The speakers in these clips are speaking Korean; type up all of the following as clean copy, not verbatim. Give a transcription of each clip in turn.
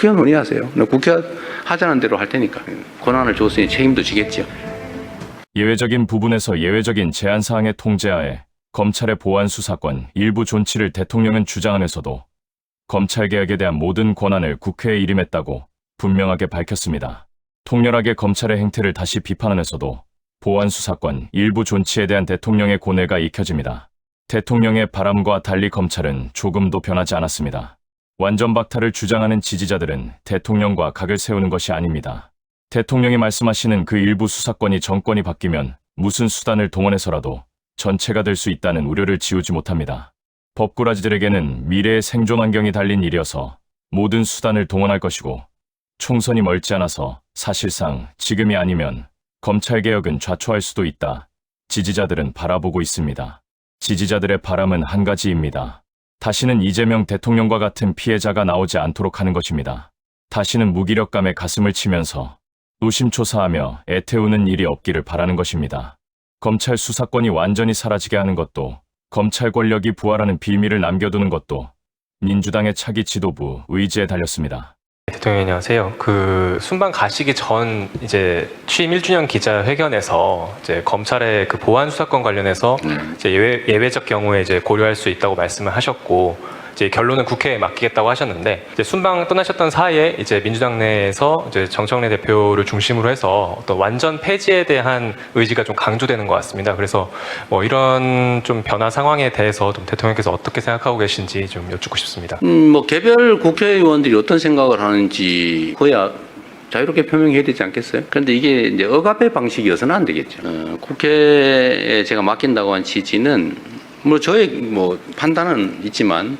국회의원 논의하세요. 국회가 하자는 대로 할 테니까. 권한을 줬으니 책임도 지겠죠. 예외적인 부분에서 예외적인 제한사항의 통제하에 검찰의 보안 수사권 일부 존치를 대통령은 주장하면서도 검찰개혁에 대한 모든 권한을 국회에 일임했다고 분명하게 밝혔습니다. 통렬하게 검찰의 행태를 다시 비판하면서도 보안 수사권 일부 존치에 대한 대통령의 고뇌가 익혀집니다. 대통령의 바람과 달리 검찰은 조금도 변하지 않았습니다. 완전 박탈을 주장하는 지지자들은 대통령과 각을 세우는 것이 아닙니다. 대통령이 말씀하시는 그 일부 수사권이 정권이 바뀌면 무슨 수단을 동원해서라도 전체가 될 수 있다는 우려를 지우지 못합니다. 법꾸라지들에게는 미래의 생존 환경이 달린 일이어서 모든 수단을 동원할 것이고 총선이 멀지 않아서 사실상 지금이 아니면 검찰개혁은 좌초할 수도 있다. 지지자들은 바라보고 있습니다. 지지자들의 바람은 한 가지입니다. 다시는 이재명 대통령과 같은 피해자가 나오지 않도록 하는 것입니다. 다시는 무기력감에 가슴을 치면서 노심초사하며 애태우는 일이 없기를 바라는 것입니다. 검찰 수사권이 완전히 사라지게 하는 것도 검찰 권력이 부활하는 비밀을 남겨두는 것도 민주당의 차기 지도부 의지에 달렸습니다. 대통령 안녕하세요. 순방 가시기 전 이제 취임 1주년 기자회견에서 이제 검찰의 보안 수사권 관련해서 이제 예외적 경우에 이제 고려할 수 있다고 말씀을 하셨고 이제 결론은 국회에 맡기겠다고 하셨는데 이제 순방 떠나셨던 사이에 이제 민주당 내에서 이제 정청래 대표를 중심으로 해서 어떤 완전 폐지에 대한 의지가 좀 강조되는 것 같습니다. 그래서 이런 좀 변화 상황에 대해서 좀 대통령께서 어떻게 생각하고 계신지 좀 여쭙고 싶습니다. 개별 국회의원들이 어떤 생각을 하는지 그야 자유롭게 표명해야 되지 않겠어요? 그런데 이게 이제 억압의 방식이어서는 안 되겠죠. 국회에 제가 맡긴다고 한 취지는 저의 판단은 있지만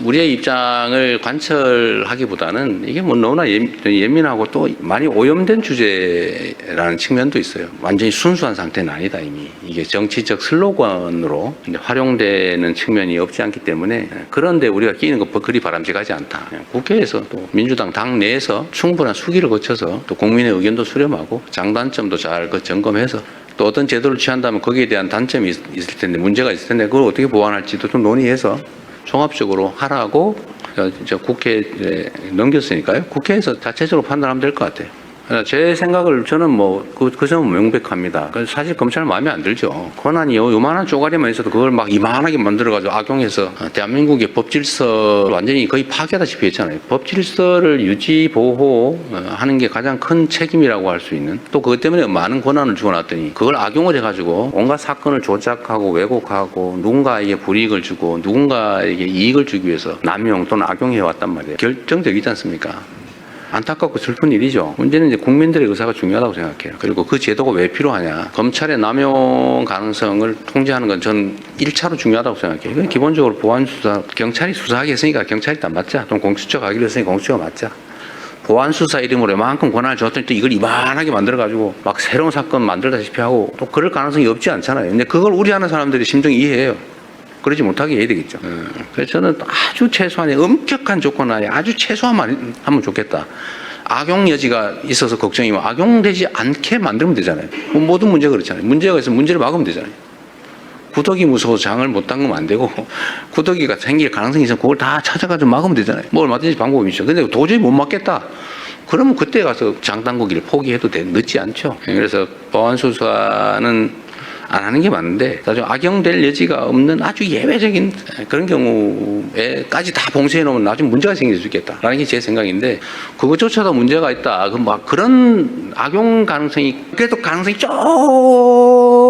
우리의 입장을 관철하기보다는 이게 너무나 예민하고 또 많이 오염된 주제라는 측면도 있어요. 완전히 순수한 상태는 아니다 이미. 이게 정치적 슬로건으로 활용되는 측면이 없지 않기 때문에 그런데 우리가 끼는 거 그리 바람직하지 않다. 국회에서 또 민주당 당 내에서 충분한 수기를 거쳐서 또 국민의 의견도 수렴하고 장단점도 잘 점검해서 또 어떤 제도를 취한다면 거기에 대한 단점이 있을 텐데 문제가 있을 텐데 그걸 어떻게 보완할지도 좀 논의해서 종합적으로 하라고 국회에 넘겼으니까요. 국회에서 자체적으로 판단하면 될 것 같아요. 제 생각을 저는 그 점은 명백합니다. 사실 검찰은 마음에 안 들죠. 권한이 요만한 쪼가리만 있어도 그걸 막 이만하게 만들어가지고 악용해서 대한민국의 법질서 완전히 거의 파괴하다시피 했잖아요. 법질서를 유지 보호하는 게 가장 큰 책임이라고 할 수 있는 또 그것 때문에 많은 권한을 주어놨더니 그걸 악용을 해가지고 온갖 사건을 조작하고 왜곡하고 누군가에게 불이익을 주고 누군가에게 이익을 주기 위해서 남용 또는 악용해왔단 말이에요. 결정적이지 않습니까? 안타깝고 슬픈 일이죠. 문제는 이제 국민들의 의사가 중요하다고 생각해요. 그리고 그 제도가 왜 필요하냐. 검찰의 남용 가능성을 통제하는 건 전 1차로 중요하다고 생각해요. 이건 기본적으로 보안수사, 경찰이 수사하게 했으니까 경찰이 다 맞자. 또 공수처가 하기로 했으니까 공수처가 맞자. 보안수사 이름으로 이만큼 권한을 줬더니 또 이걸 이만하게 만들어가지고 막 새로운 사건 만들다시피 하고 또 그럴 가능성이 없지 않잖아요. 근데 그걸 우려하는 사람들이 심정이 이해해요. 그러지 못하게 해야 되겠죠. 그래서 저는 아주 최소한의 엄격한 조건 안에 아주 최소한만 하면 좋겠다. 악용 여지가 있어서 걱정이면 악용되지 않게 만들면 되잖아요. 모든 문제가 그렇잖아요. 문제가 있으면 문제를 막으면 되잖아요. 구더기 무서워서 장을 못 담그면 안 되고 구더기가 생길 가능성이 있으면 그걸 다 찾아가지고 막으면 되잖아요. 뭐 얼마든지 방법이 있죠. 근데 도저히 못 막겠다. 그러면 그때 가서 장 담그기를 포기해도 늦지 않죠. 그래서 보안수사는 안 하는 게 맞는데 나중에 악용될 여지가 없는 아주 예외적인 그런 경우에까지 다 봉쇄해 놓으면 나중에 문제가 생길 수 있겠다라는 게 제 생각인데 그것조차도 문제가 있다. 그런 악용 가능성이 그래도 가능성이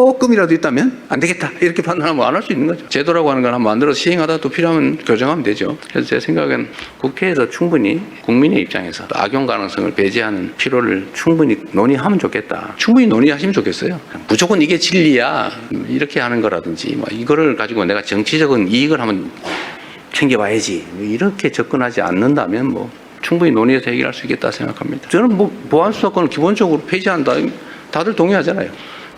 조금이라도 있다면 안 되겠다 이렇게 판단하면 안 할 수 있는 거죠. 제도라고 하는 걸 한번 만들어서 시행하다 또 필요하면 교정하면 되죠. 그래서 제 생각은 국회에서 충분히 국민의 입장에서 악용 가능성을 배제하는 필요를 충분히 논의하면 좋겠다. 충분히 논의하시면 좋겠어요. 무조건 이게 진리야. 이렇게 하는 거라든지 이거를 가지고 내가 정치적인 이익을 한번 챙겨봐야지 이렇게 접근하지 않는다면 충분히 논의해서 해결할 수 있겠다 생각합니다. 저는 보안수사권을 기본적으로 폐지한다 다들 동의하잖아요.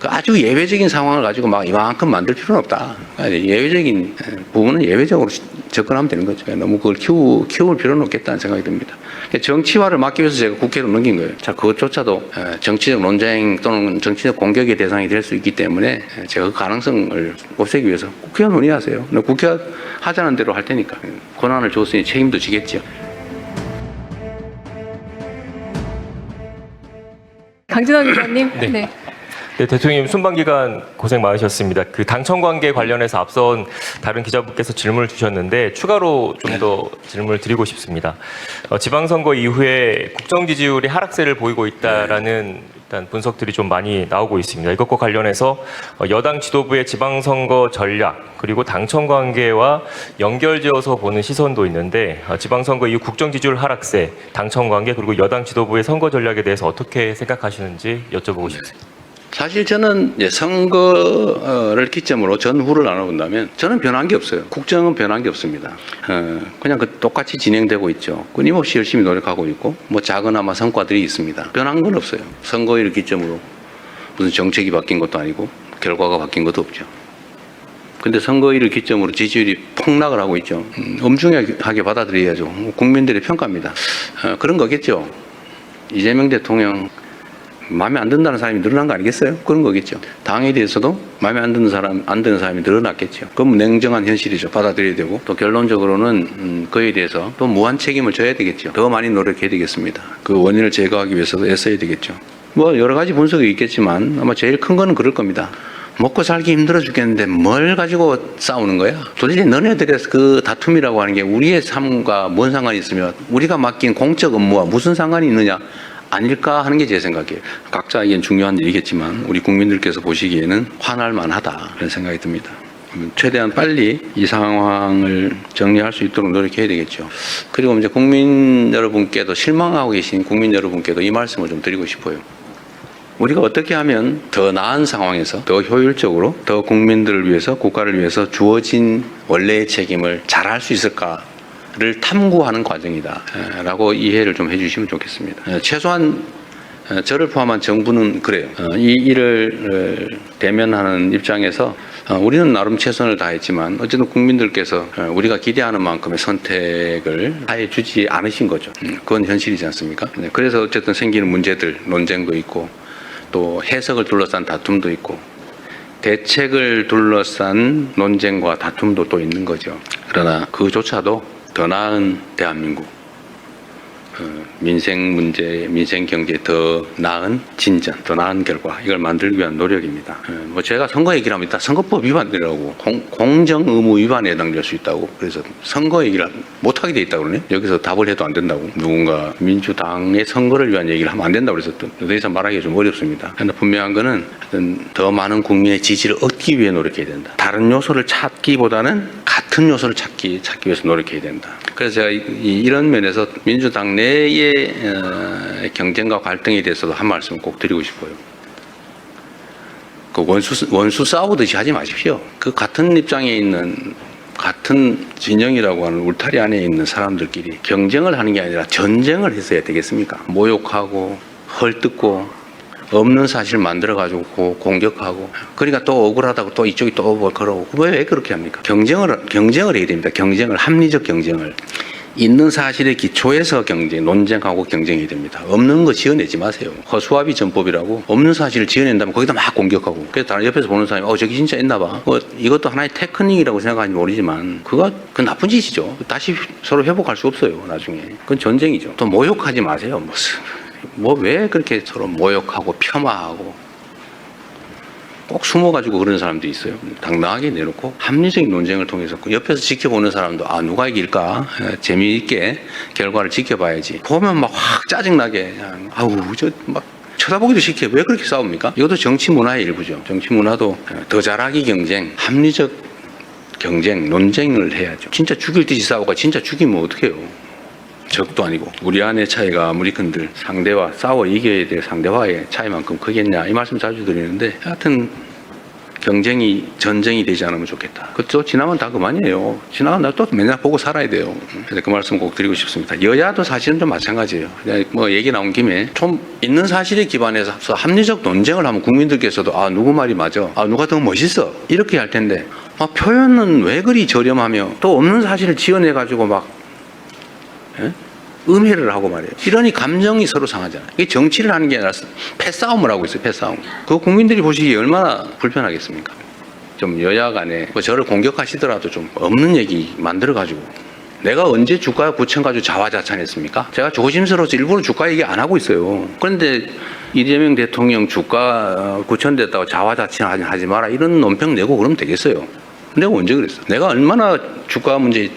아주 예외적인 상황을 가지고 막 이만큼 만들 필요는 없다. 예외적인 부분은 예외적으로 접근하면 되는 거죠. 너무 그걸 키울 필요는 없겠다는 생각이 듭니다. 정치화를 막기 위해서 제가 국회로 넘긴 거예요. 자, 그것조차도 정치적 논쟁 또는 정치적 공격의 대상이 될 수 있기 때문에 제가 그 가능성을 없애기 위해서 국회가 논의하세요. 국회가 하자는 대로 할 테니까 권한을 줬으니 책임도 지겠죠. 강진원 기자님. 네. 네. 네, 대통령님 순방 기간 고생 많으셨습니다. 그 당청 관계 관련해서 앞선 다른 기자분께서 질문을 주셨는데 추가로 좀 더 질문을 드리고 싶습니다. 지방선거 이후에 국정 지지율이 하락세를 보이고 있다라는 일단 분석들이 좀 많이 나오고 있습니다. 이것과 관련해서 여당 지도부의 지방선거 전략 그리고 당청 관계와 연결지어서 보는 시선도 있는데 지방선거 이후 국정 지지율 하락세, 당청 관계 그리고 여당 지도부의 선거 전략에 대해서 어떻게 생각하시는지 여쭤보고 싶습니다. 사실 저는 이제 선거를 기점으로 전후를 나눠본다면 저는 변한 게 없어요. 국정은 변한 게 없습니다. 그냥 똑같이 진행되고 있죠. 끊임없이 열심히 노력하고 있고 뭐 작은아마 성과들이 있습니다. 변한 건 없어요. 선거를 기점으로 무슨 정책이 바뀐 것도 아니고 결과가 바뀐 것도 없죠. 근데 선거일을 기점으로 지지율이 폭락을 하고 있죠. 엄중하게 받아들여야죠. 국민들의 평가입니다. 그런 거겠죠. 이재명 대통령 마음에 안 든다는 사람이 늘어난 거 아니겠어요? 그런 거겠죠. 당에 대해서도 마음에 안 드는 사람이 늘어났겠죠. 그건 냉정한 현실이죠. 받아들여야 되고 또 결론적으로는 그에 대해서 또 무한 책임을 져야 되겠죠. 더 많이 노력해야 되겠습니다. 그 원인을 제거하기 위해서도 애써야 되겠죠. 뭐 여러 가지 분석이 있겠지만 아마 제일 큰 거는 그럴 겁니다. 먹고 살기 힘들어 죽겠는데 뭘 가지고 싸우는 거야? 도대체 너네들의 그 다툼이라고 하는 게 우리의 삶과 뭔 상관이 있으며 우리가 맡긴 공적 업무와 무슨 상관이 있느냐? 아닐까 하는 게 제 생각이에요. 각자에겐 중요한 일이겠지만 우리 국민들께서 보시기에는 화날 만하다 그런 생각이 듭니다. 최대한 빨리 이 상황을 정리할 수 있도록 노력해야 되겠죠. 그리고 이제 국민 여러분께도 실망하고 계신 국민 여러분께도 이 말씀을 좀 드리고 싶어요. 우리가 어떻게 하면 더 나은 상황에서 더 효율적으로 더 국민들을 위해서 국가를 위해서 주어진 원래의 책임을 잘할 수 있을까? 를 탐구하는 과정이다 라고 이해를 좀 해주시면 좋겠습니다. 최소한 저를 포함한 정부는 그래요. 이 일을 대면하는 입장에서 우리는 나름 최선을 다했지만 어쨌든 국민들께서 우리가 기대하는 만큼의 선택을 해 주지 않으신 거죠. 그건 현실이지 않습니까? 그래서 어쨌든 생기는 문제들, 논쟁도 있고 또 해석을 둘러싼 다툼도 있고 대책을 둘러싼 논쟁과 다툼도 또 있는 거죠. 그러나 그조차도 더 나은 대한민국, 민생 문제, 민생 경제 더 나은 진전, 더 나은 결과 이걸 만들기 위한 노력입니다. 뭐 제가 선거 얘기를 하면 일단 선거법 위반이라고 공정 의무 위반에 해당될 수 있다고 그래서 선거 얘기를 못하게 돼 있다고 그러네. 여기서 답을 해도 안 된다고 누군가 민주당의 선거를 위한 얘기를 하면 안 된다고 그래서 더 이상 말하기가 좀 어렵습니다. 그런데 분명한 거는 더 많은 국민의 지지를 얻기 위해 노력해야 된다. 다른 요소를 찾기보다는 같은 요소를 찾기 위해서 노력해야 된다. 그래서 제가 이런 면에서 민주당 내의 경쟁과 갈등에 대해서도 한 말씀 꼭 드리고 싶어요. 그 원수 싸우듯이 하지 마십시오. 그 같은 입장에 있는 같은 진영이라고 하는 울타리 안에 있는 사람들끼리 경쟁을 하는 게 아니라 전쟁을 했어야 되겠습니까? 모욕하고 헐뜯고 없는 사실 만들어가지고 공격하고 그러니까 또 억울하다고 또 이쪽이 또 뭐 그러고 왜 그렇게 합니까? 경쟁을 해야 됩니다. 합리적 경쟁을 있는 사실의 기초에서 논쟁하고 경쟁해야 됩니다. 없는 거 지어내지 마세요. 허수아비 전법이라고 없는 사실을 지어낸다면 거기다 막 공격하고 그래서 다른 옆에서 보는 사람이 저기 진짜 있나 봐. 이것도 하나의 테크닉이라고 생각하는지 모르지만 그 나쁜 짓이죠. 다시 서로 회복할 수 없어요. 나중에 그건 전쟁이죠. 또 모욕하지 마세요. 뭐 왜 그렇게 서로 모욕하고 폄하하고 꼭 숨어가지고 그런 사람도 있어요. 당당하게 내놓고 합리적인 논쟁을 통해서 옆에서 지켜보는 사람도 누가 이길까 재미있게 결과를 지켜봐야지. 보면 막 확 짜증나게 막 쳐다보기도 싫게 왜 그렇게 싸웁니까? 이것도 정치 문화의 일부죠. 정치 문화도 더 잘하기 경쟁, 합리적 경쟁, 논쟁을 해야죠. 진짜 죽일 듯이 싸우고 진짜 죽이면 어떡해요? 적도 아니고 우리 안의 차이가 아무리 큰들 상대와 싸워 이겨야 될 상대와의 차이만큼 크겠냐 이 말씀 자주 드리는데 하여튼 경쟁이 전쟁이 되지 않으면 좋겠다. 그쵸? 지나면 다 그만이에요. 지나면 나 또 맨날 보고 살아야 돼요. 그래서 그 말씀 꼭 드리고 싶습니다. 여야도 사실은 좀 마찬가지예요. 뭐 얘기 나온 김에 좀 있는 사실에 기반해서 합리적 논쟁을 하면 국민들께서도 누구 말이 맞아, 누가 더 멋있어 이렇게 할 텐데 표현은 왜 그리 저렴하며 또 없는 사실을 지어내가지고 막 음해를 하고 말이에요. 이러니 감정이 서로 상하잖아요. 이게 정치를 하는 게 아니라 패싸움을 하고 있어요. 패싸움. 그거 국민들이 보시기에 얼마나 불편하겠습니까? 좀 여야 간에 저를 공격하시더라도 좀 없는 얘기 만들어가지고 내가 언제 주가 9천 가지고 자화자찬했습니까? 제가 조심스러워서 일부러 주가 얘기 안 하고 있어요. 그런데 이재명 대통령 주가 9천 됐다고 자화자찬하지 마라 이런 논평 내고 그러면 되겠어요. 내가 언제 그랬어? 내가 얼마나 주가 문제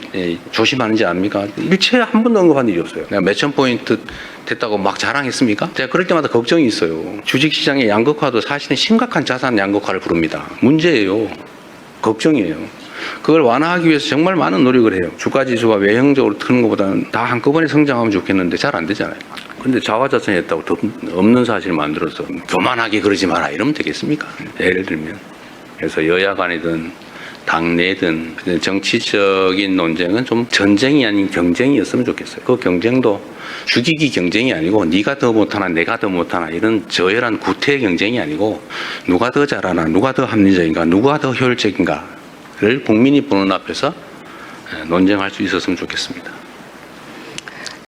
조심하는지 압니까? 일체 한 번도 언급한 일이 없어요. 내가 몇천 포인트 됐다고 막 자랑했습니까? 제가 그럴 때마다 걱정이 있어요. 주식시장의 양극화도 사실은 심각한 자산 양극화를 부릅니다. 문제예요. 걱정이에요. 그걸 완화하기 위해서 정말 많은 노력을 해요. 주가지수가 외형적으로 트는 것보다는 다 한꺼번에 성장하면 좋겠는데 잘 안 되잖아요. 근데 자화자찬했다고 없는 사실을 만들어서 교만하게 그러지 마라 이러면 되겠습니까? 예를 들면. 그래서 여야 간이든 당내든 정치적인 논쟁은 좀 전쟁이 아닌 경쟁이었으면 좋겠어요. 그 경쟁도 죽이기 경쟁이 아니고 네가 더 못하나 내가 더 못하나 이런 저열한 구태 경쟁이 아니고 누가 더 잘하나 누가 더 합리적인가 누가 더 효율적인가를 국민이 보는 앞에서 논쟁할 수 있었으면 좋겠습니다.